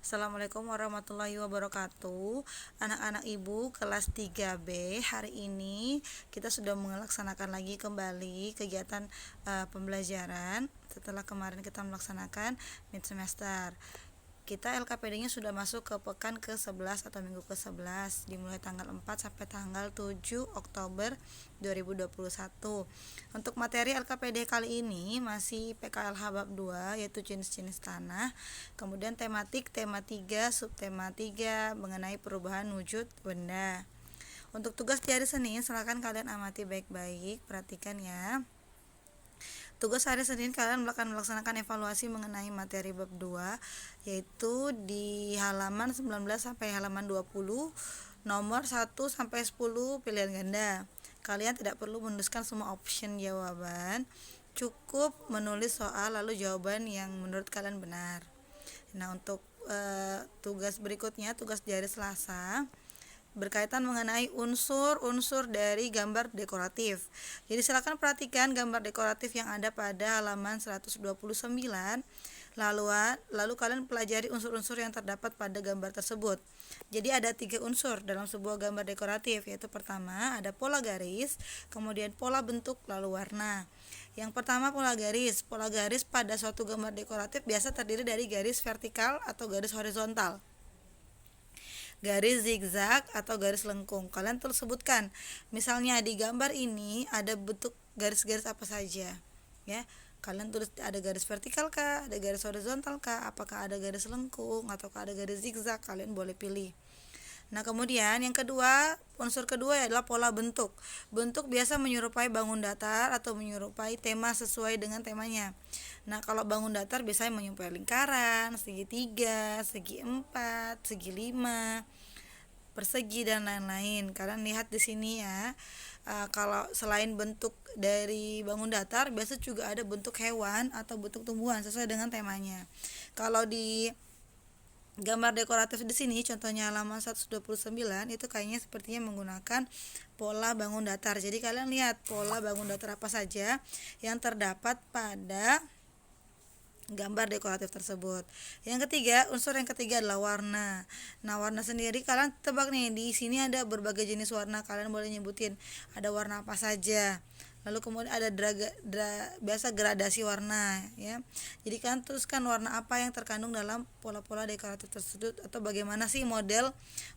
Assalamualaikum warahmatullahi wabarakatuh. Anak-anak ibu kelas 3B, hari ini kita sudah melaksanakan lagi kembali kegiatan pembelajaran setelah kemarin kita melaksanakan mid semester. Kita LKPD-nya sudah masuk ke pekan ke-11 atau minggu ke-11, dimulai tanggal 4 sampai tanggal 7 Oktober 2021. Untuk materi LKPD kali ini masih PKLH bab 2, yaitu jenis-jenis tanah. Kemudian tematik, tema 3, subtema 3 mengenai perubahan wujud benda. Untuk tugas di hari Senin, silakan kalian amati baik-baik, perhatikan ya. Tugas hari Senin kalian akan melaksanakan evaluasi mengenai materi bab 2, yaitu di halaman 19 sampai halaman 20, nomor 1 sampai 10 pilihan ganda. Kalian tidak perlu menuliskan semua option jawaban, cukup menulis soal lalu jawaban yang menurut kalian benar. Nah, untuk tugas berikutnya, tugas di hari Selasa, berkaitan mengenai unsur-unsur dari gambar dekoratif. Jadi silakan perhatikan gambar dekoratif yang ada pada halaman 129. Lalu kalian pelajari unsur-unsur yang terdapat pada gambar tersebut. Jadi ada 3 unsur dalam sebuah gambar dekoratif, yaitu pertama ada pola garis, kemudian pola bentuk, lalu warna. Yang pertama pola garis. Pola garis pada suatu gambar dekoratif biasa terdiri dari garis vertikal atau garis horizontal, garis zigzag atau garis lengkung. Kalian terus sebutkan, misalnya di gambar ini ada bentuk garis-garis apa saja, ya. Kalian tulis ada garis vertikal kah, ada garis horizontal kah, apakah ada garis lengkung ataukah ada garis zigzag, kalian boleh pilih. Nah, kemudian yang kedua, unsur kedua adalah pola bentuk. Bentuk biasa menyerupai bangun datar atau menyerupai tema sesuai dengan temanya. Nah, kalau bangun datar biasanya menyerupai lingkaran, segitiga, segi 4, segi 5, persegi dan lain-lain. Kalian lihat di sini ya. Kalau selain bentuk dari bangun datar, biasa juga ada bentuk hewan atau bentuk tumbuhan sesuai dengan temanya. Kalau di gambar dekoratif di sini contohnya halaman 129 itu kayaknya sepertinya menggunakan pola bangun datar. Jadi kalian lihat pola bangun datar apa saja yang terdapat pada gambar dekoratif tersebut. Yang ketiga, unsur yang ketiga adalah warna. Nah, warna sendiri kalian tebak nih, di sini ada berbagai jenis warna, kalian boleh nyebutin ada warna apa saja. Lalu kemudian ada biasa gradasi warna, ya. Jadi kalian tuliskan warna apa yang terkandung dalam pola-pola dekoratif tersebut, atau bagaimana sih model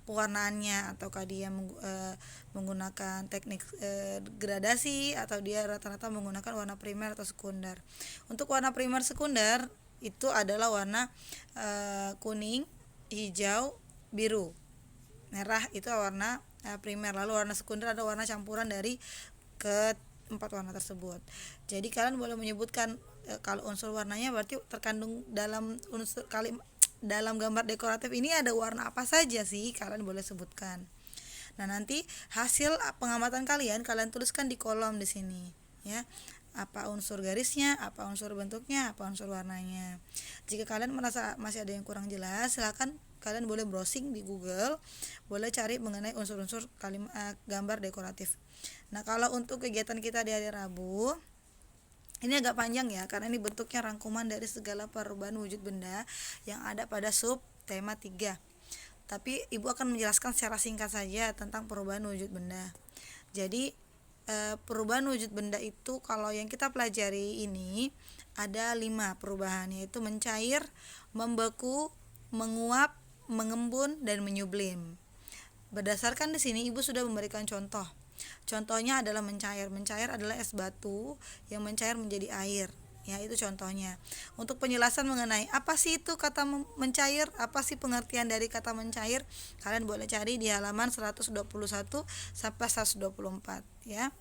pewarnaannya, ataukah dia menggunakan teknik gradasi atau dia rata-rata menggunakan warna primer atau sekunder. Untuk warna primer sekunder itu adalah warna kuning, hijau, biru, merah, itu warna primer. Lalu warna sekunder ada warna campuran dari keempat warna tersebut. Jadi kalian boleh menyebutkan kalau unsur warnanya berarti terkandung dalam unsur dalam gambar dekoratif ini ada warna apa saja sih, kalian boleh sebutkan. Nah, nanti hasil pengamatan kalian tuliskan di kolom di sini, ya. Apa unsur garisnya, apa unsur bentuknya, apa unsur warnanya. Jika kalian merasa masih ada yang kurang jelas, silakan kalian boleh browsing di Google, boleh cari mengenai unsur-unsur gambar dekoratif. Nah, kalau untuk kegiatan kita di hari Rabu, ini agak panjang ya, karena ini bentuknya rangkuman dari segala perubahan wujud benda yang ada pada sub tema 3. Tapi ibu akan menjelaskan secara singkat saja tentang perubahan wujud benda. Jadi perubahan wujud benda itu kalau yang kita pelajari ini ada 5 perubahan, yaitu mencair, membeku, menguap, mengembun, dan menyublim. Berdasarkan di sini ibu sudah memberikan contoh. Contohnya adalah mencair. Mencair adalah es batu yang mencair menjadi air. Ya, itu contohnya. Untuk penjelasan mengenai apa sih itu kata mencair, apa sih pengertian dari kata mencair, kalian boleh cari di halaman 121 sampai 124, ya.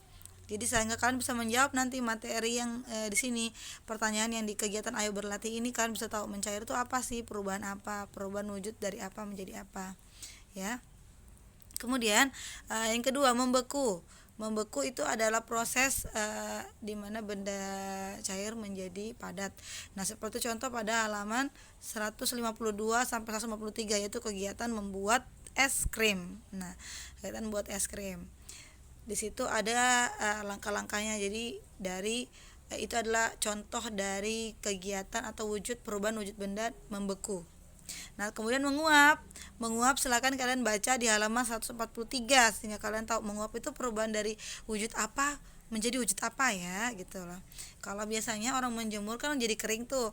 Jadi sehingga kalian bisa menjawab nanti materi yang di sini, pertanyaan yang di kegiatan Ayo Berlatih ini, kalian bisa tahu mencair itu apa sih, perubahan apa, perubahan wujud dari apa menjadi apa, ya. Kemudian yang kedua, membeku. Membeku itu adalah proses di mana benda cair menjadi padat. Nah, seperti contoh pada halaman 152 sampai 153, yaitu kegiatan membuat es krim. Nah, kegiatan membuat es krim. Di situ ada langkah-langkahnya. Jadi itu adalah contoh dari kegiatan atau wujud perubahan wujud benda membeku. Nah, kemudian menguap. Menguap silakan kalian baca di halaman 143 sehingga kalian tahu menguap itu perubahan dari wujud apa menjadi wujud apa ya gitu loh. Kalau biasanya orang menjemur kan jadi kering tuh.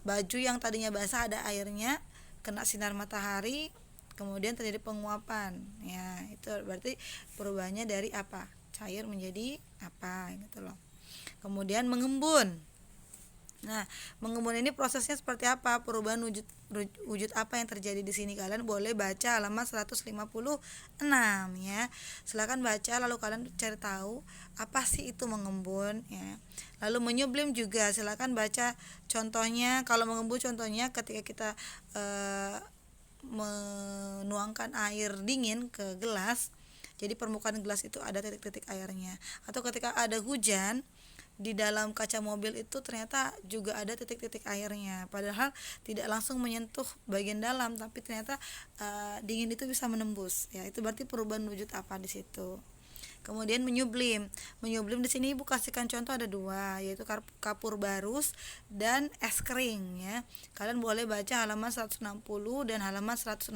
Baju yang tadinya basah ada airnya kena sinar matahari kemudian terjadi penguapan. Ya, itu berarti perubahannya dari apa? Cair menjadi apa gitu loh. Kemudian mengembun. Nah, mengembun ini prosesnya seperti apa? Perubahan wujud apa yang terjadi di sini? Kalian boleh baca halaman 156 ya. Silakan baca lalu kalian cari tahu apa sih itu mengembun ya. Lalu menyublim juga silakan baca contohnya. Kalau mengembun contohnya ketika kita menuangkan air dingin ke gelas. Jadi permukaan gelas itu ada titik-titik airnya. Atau ketika ada hujan di dalam kaca mobil itu ternyata juga ada titik-titik airnya, padahal tidak langsung menyentuh bagian dalam tapi ternyata dingin itu bisa menembus ya, itu berarti perubahan wujud apa di situ. Kemudian menyublim di sini ibu kasihkan contoh ada dua, yaitu kapur barus dan es kering ya. Kalian boleh baca halaman 160 dan halaman 164,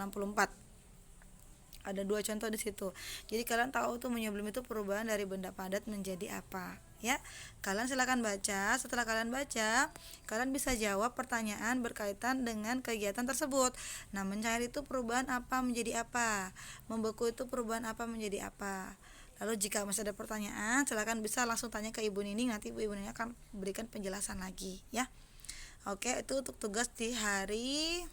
ada dua contoh di situ. Jadi kalian tahu tuh menyublim itu perubahan dari benda padat menjadi apa ya. Kalian silakan baca. Setelah kalian baca, kalian bisa jawab pertanyaan berkaitan dengan kegiatan tersebut. Nah, mencair itu perubahan apa menjadi apa, membeku itu perubahan apa menjadi apa. Lalu jika masih ada pertanyaan, silakan bisa langsung tanya ke Ibu Nining, nanti Ibu Nining akan berikan penjelasan lagi ya. Oke, itu untuk tugas di hari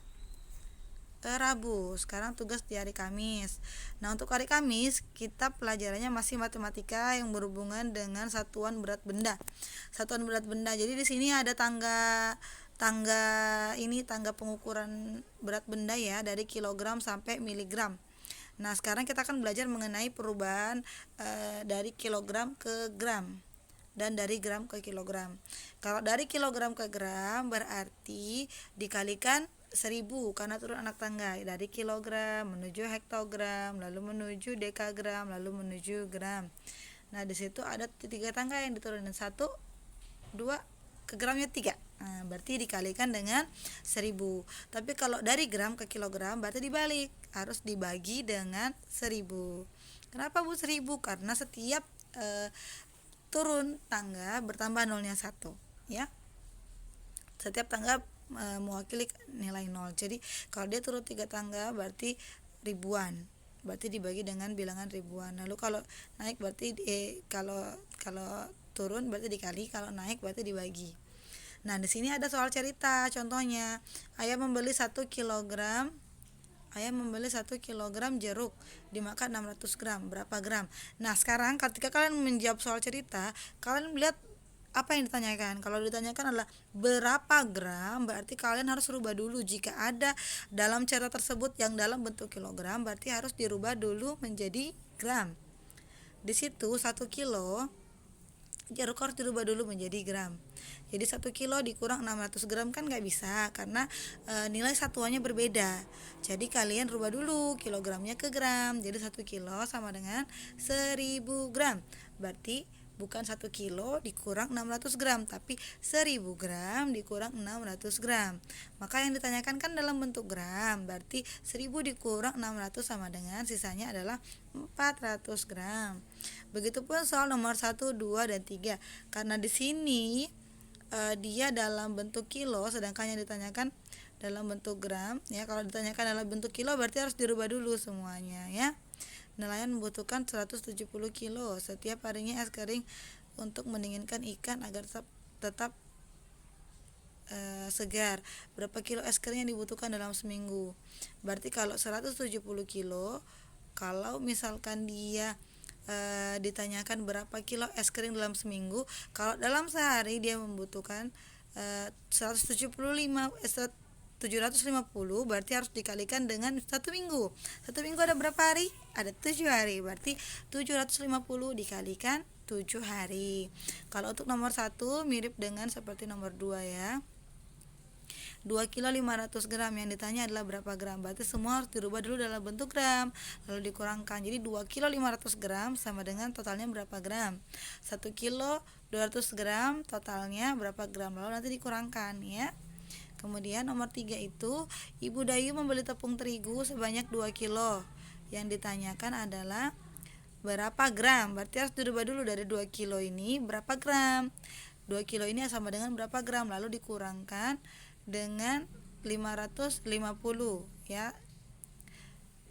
Rabu. Sekarang tugas di hari Kamis. Nah, untuk hari Kamis kita pelajarannya masih matematika yang berhubungan dengan satuan berat benda. Satuan berat benda. Jadi di sini ada tangga tangga pengukuran berat benda ya, dari kilogram sampai miligram. Nah, sekarang kita akan belajar mengenai perubahan dari kilogram ke gram dan dari gram ke kilogram. Kalau dari kilogram ke gram berarti dikalikan 1000 karena turun anak tangga dari kilogram menuju hektogram, lalu menuju dekagram, lalu menuju gram. Nah, di situ ada 3 tangga yang diturunin, 1, 2, ke gramnya 3. Nah, berarti dikalikan dengan 1000. Tapi kalau dari gram ke kilogram berarti dibalik, harus dibagi dengan 1000. Kenapa Bu 1000? Karena setiap turun tangga bertambah nolnya 1 ya. Setiap tangga mewakili nilai 0. Jadi kalau dia turun 3 tangga berarti ribuan. Berarti dibagi dengan bilangan ribuan. Lalu kalau naik berarti kalau turun berarti dikali, kalau naik berarti dibagi. Nah, di sini ada soal cerita. Contohnya, ayah membeli 1 kilogram jeruk, dimakan 600 gram. Berapa gram? Nah, sekarang ketika kalian menjawab soal cerita, kalian melihat apa yang ditanyakan. Kalau ditanyakan adalah berapa gram, berarti kalian harus rubah dulu. Jika ada dalam cerita tersebut yang dalam bentuk kilogram, berarti harus dirubah dulu menjadi gram. Di situ 1 kilo jeruk harus dirubah dulu menjadi gram. Jadi 1 kilo dikurang 600 gram kan nggak bisa, karena nilai satuannya berbeda. Jadi kalian rubah dulu kilogramnya ke gram. Jadi 1 kilo sama dengan 1000 gram. Berarti bukan 1 kilo dikurang 600 gram, tapi 1000 gram dikurang 600 gram. Maka yang ditanyakan kan dalam bentuk gram, berarti 1000 dikurang 600 sama dengan sisanya adalah 400 gram. Begitupun soal nomor 1, 2, dan 3. Karena di sini dia dalam bentuk kilo, sedangkan yang ditanyakan dalam bentuk gram ya. Kalau ditanyakan dalam bentuk kilo berarti harus dirubah dulu semuanya ya. Nelayan membutuhkan 170 kilo setiap harinya es kering untuk mendinginkan ikan agar tetap segar. Berapa kilo es kering yang dibutuhkan dalam seminggu? Berarti kalau 170 kilo, kalau misalkan dia ditanyakan berapa kilo es kering dalam seminggu, kalau dalam sehari dia membutuhkan 750, berarti harus dikalikan dengan 1 minggu. 1 minggu ada berapa hari? Ada 7 hari. Berarti 750 dikalikan 7 hari. Kalau untuk nomor 1 mirip dengan seperti nomor 2 ya. 2 kilo 500 gram, yang ditanya adalah berapa gram. Berarti semua harus dirubah dulu dalam bentuk gram, lalu dikurangkan. Jadi 2 kilo 500 gram sama dengan totalnya berapa gram. 1 kilo 200 gram totalnya berapa gram, lalu nanti dikurangkan ya. Kemudian nomor 3 itu Ibu Dayu membeli tepung terigu sebanyak 2 kilo. Yang ditanyakan adalah berapa gram. Berarti harus dirubah dulu dari 2 kilo ini berapa gram. 2 kilo ini sama dengan berapa gram, lalu dikurangkan dengan 550 ya.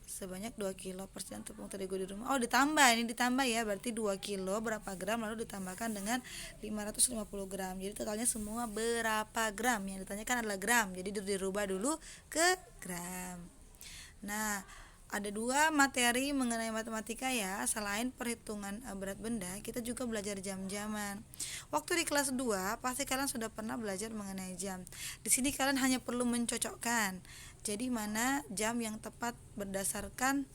Sebanyak 2 kilo persediaan tepung terigu di rumah. Oh, ditambah ya. Berarti 2 kilo berapa gram, lalu ditambahkan dengan 550 gram. Jadi totalnya semua berapa gram? Yang ditanyakan adalah gram. Jadi dirubah dulu ke gram. Nah, ada 2 materi mengenai matematika ya. Selain perhitungan berat benda, kita juga belajar jam-jaman. Waktu di kelas 2 pasti kalian sudah pernah belajar mengenai jam. Di sini kalian hanya perlu mencocokkan. Jadi mana jam yang tepat berdasarkan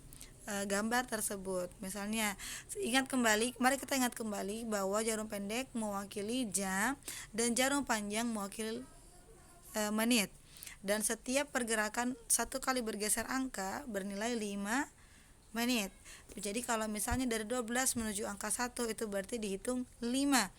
gambar tersebut. Misalnya, mari kita ingat kembali bahwa jarum pendek mewakili jam dan jarum panjang mewakili menit. Dan setiap pergerakan satu kali bergeser angka bernilai 5 menit. Jadi kalau misalnya dari 12 menuju angka 1 itu berarti dihitung 5.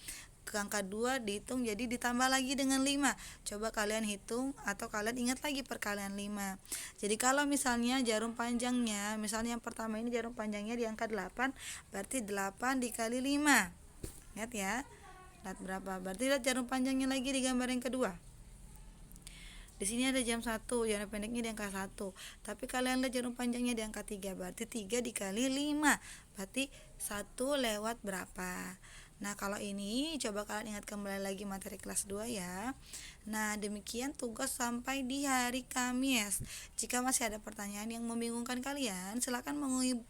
Ke angka 2 dihitung, jadi ditambah lagi dengan 5. Coba kalian hitung atau kalian ingat lagi perkalian 5. Jadi kalau misalnya jarum panjangnya, misalnya yang pertama ini jarum panjangnya di angka 8, berarti 8 dikali 5. Ingat ya. Lihat berapa? Berarti lihat jarum panjangnya lagi di gambar yang kedua. Di sini ada jam 1, jarum pendeknya di angka 1. Tapi kalian lihat jarum panjangnya di angka 3, berarti 3 dikali 5. Berarti 1 lewat berapa? Nah, kalau ini coba kalian ingat kembali lagi materi kelas 2 ya. Nah, demikian tugas sampai di hari Kamis. Jika masih ada pertanyaan yang membingungkan kalian, silakan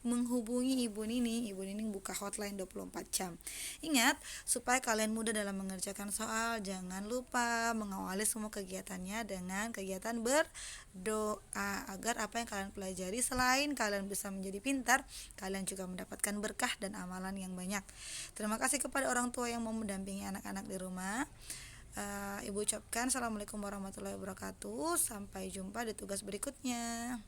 menghubungi Ibu Nining. Ibu Nining buka hotline 24 jam. Ingat, supaya kalian mudah dalam mengerjakan soal, jangan lupa mengawali semua kegiatannya dengan kegiatan berdoa agar apa yang kalian pelajari selain kalian bisa menjadi pintar, kalian juga mendapatkan berkah dan amalan yang banyak. Terima kasih kepada orang tua yang mau mendampingi anak-anak di rumah. Ibu ucapkan assalamualaikum warahmatullahi wabarakatuh. Sampai jumpa di tugas berikutnya.